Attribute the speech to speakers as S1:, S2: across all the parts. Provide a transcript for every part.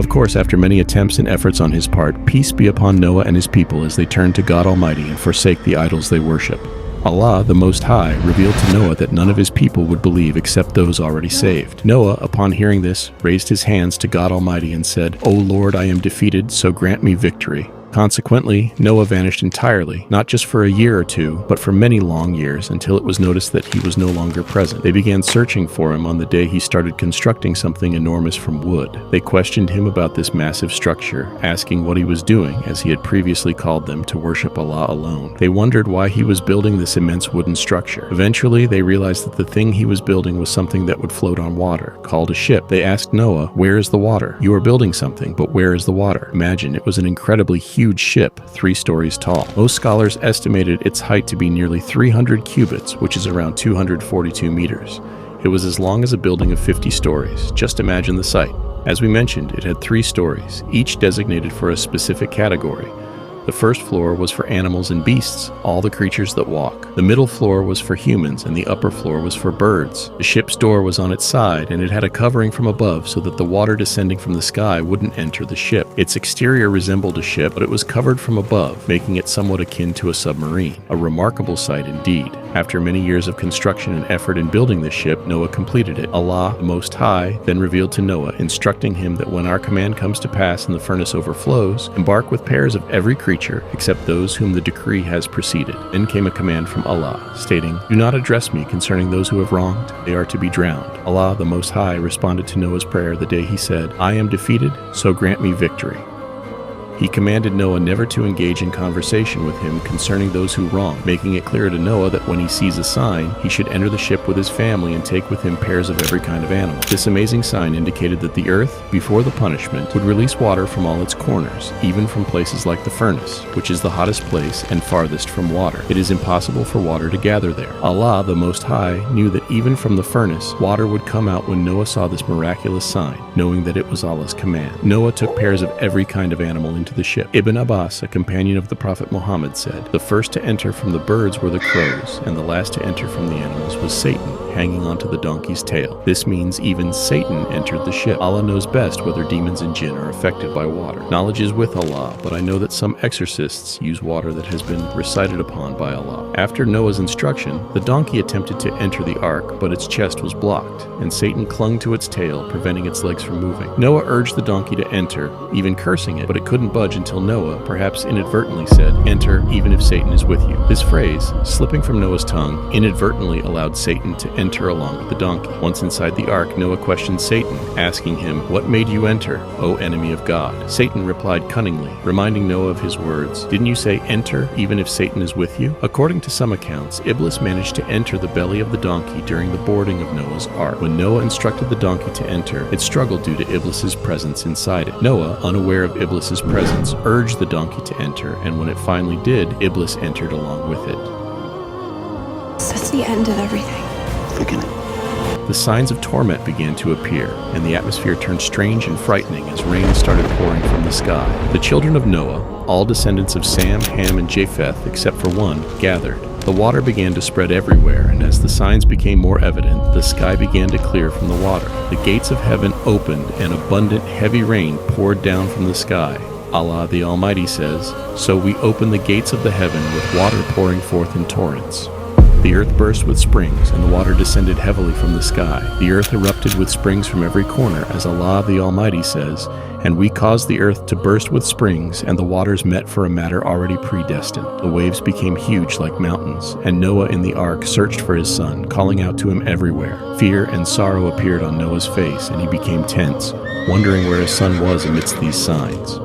S1: Of course, after many attempts and efforts on his part, peace be upon Noah and his people as they turn to God Almighty and forsake the idols they worship. Allah, the Most High, revealed to Noah that none of his people would believe except those already saved. Noah, upon hearing this, raised his hands to God Almighty and said, "O Lord, I am defeated, so grant me victory." Consequently, Noah vanished entirely, not just for a year or two, but for many long years, until it was noticed that he was no longer present. They began searching for him on the day he started constructing something enormous from wood. They questioned him about this massive structure, asking what he was doing, as he had previously called them to worship Allah alone. They wondered why he was building this immense wooden structure. Eventually, they realized that the thing he was building was something that would float on water, called a ship. They asked Noah, "Where is the water? You are building something, but where is the water?" Imagine, it was an incredibly huge ship, 3 stories tall. Most scholars estimated its height to be nearly 300 cubits, which is around 242 meters. It was as long as a building of 50 stories. Just imagine the sight. As we mentioned, it had 3 stories, each designated for a specific category. The first floor was for animals and beasts, all the creatures that walk. The middle floor was for humans, and the upper floor was for birds. The ship's door was on its side, and it had a covering from above so that the water descending from the sky wouldn't enter the ship. Its exterior resembled a ship, but it was covered from above, making it somewhat akin to a submarine. A remarkable sight indeed. After many years of construction and effort in building this ship, Noah completed it. Allah, the Most High, then revealed to Noah, instructing him that when our command comes to pass and the furnace overflows, embark with pairs of every creature except those whom the decree has preceded. Then came a command from Allah, stating, "Do not address me concerning those who have wronged. They are to be drowned." Allah, the Most High, responded to Noah's prayer the day he said, "I am defeated, so grant me victory." He commanded Noah never to engage in conversation with him concerning those who wrong, making it clear to Noah that when he sees a sign, he should enter the ship with his family and take with him pairs of every kind of animal. This amazing sign indicated that the earth, before the punishment, would release water from all its corners, even from places like the furnace, which is the hottest place and farthest from water. It is impossible for water to gather there. Allah, the Most High, knew that even from the furnace, water would come out when Noah saw this miraculous sign, knowing that it was Allah's command. Noah took pairs of every kind of animal into the ship. Ibn Abbas, a companion of the Prophet Muhammad, said, "The first to enter from the birds were the crows, and the last to enter from the animals was Satan, hanging onto the donkey's tail." This means even Satan entered the ship. Allah knows best whether demons and jinn are affected by water. Knowledge is with Allah, but I know that some exorcists use water that has been recited upon by Allah. After Noah's instruction, the donkey attempted to enter the ark, but its chest was blocked, and Satan clung to its tail, preventing its legs from moving. Noah urged the donkey to enter, even cursing it, but it couldn't budge until Noah, perhaps inadvertently, said, "Enter, even if Satan is with you." This phrase, slipping from Noah's tongue, inadvertently allowed Satan to enter along with the donkey. Once inside the ark, Noah questioned Satan, asking him, "What made you enter, O enemy of God?" Satan replied cunningly, reminding Noah of his words, "Didn't you say enter, even if Satan is with you?" According to some accounts, Iblis managed to enter the belly of the donkey during the boarding of Noah's ark. When Noah instructed the donkey to enter, it struggled due to Iblis's presence inside it. Noah, unaware of Iblis's presence, urged the donkey to enter, and when it finally did, Iblis entered along with it.
S2: So that's the end of everything.
S3: Forget it.
S1: The signs of torment began to appear, and the atmosphere turned strange and frightening as rain started pouring from the sky. The children of Noah, all descendants of Sam, Ham, and Japheth, except for one, gathered. The water began to spread everywhere, and as the signs became more evident, the sky began to clear from the water. The gates of heaven opened, and abundant, heavy rain poured down from the sky. Allah the Almighty says, "So we opened the gates of the heaven with water pouring forth in torrents. The earth burst with springs, and the water descended heavily from the sky. The earth erupted with springs from every corner, as Allah the Almighty says, and we caused the earth to burst with springs, and the waters met for a matter already predestined. The waves became huge like mountains, and Noah in the ark searched for his son, calling out to him everywhere. Fear and sorrow appeared on Noah's face, and he became tense, wondering where his son was amidst these signs.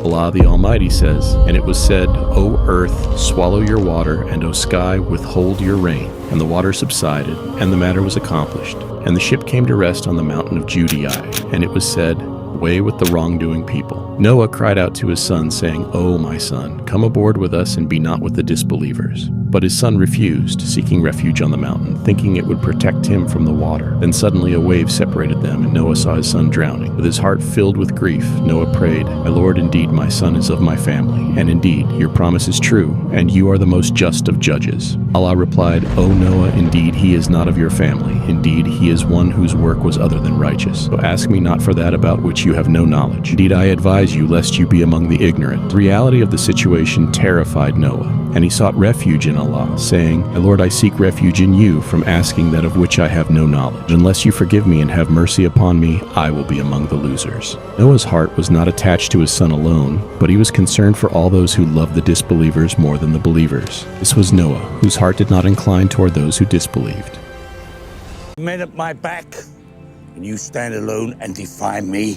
S1: Allah the Almighty says, "And it was said, O earth, swallow your water, and O sky, withhold your rain. And the water subsided, and the matter was accomplished. And the ship came to rest on the mountain of Judea. And it was said, Away with the wrongdoing people." Noah cried out to his son, saying, "O my son, come aboard with us and be not with the disbelievers." But his son refused, seeking refuge on the mountain, thinking it would protect him from the water. Then suddenly a wave separated them, and Noah saw his son drowning. With his heart filled with grief, Noah prayed, "My Lord, indeed my son is of my family, and indeed your promise is true, and you are the most just of judges." Allah replied, "O Noah, indeed he is not of your family. Indeed he is one whose work was other than righteous. So ask me not for that about which you have no knowledge. Indeed I advise you lest you be among the ignorant." The reality of the situation terrified Noah, and he sought refuge in Allah, saying, "My Lord, I seek refuge in you from asking that of which I have no knowledge. Unless you forgive me and have mercy upon me, I will be among the losers." Noah's heart was not attached to his son alone, but he was concerned for all those who loved the disbelievers more than the believers. This was Noah, whose heart did not incline toward those who disbelieved.
S3: Men at my back, and you stand alone and defy me?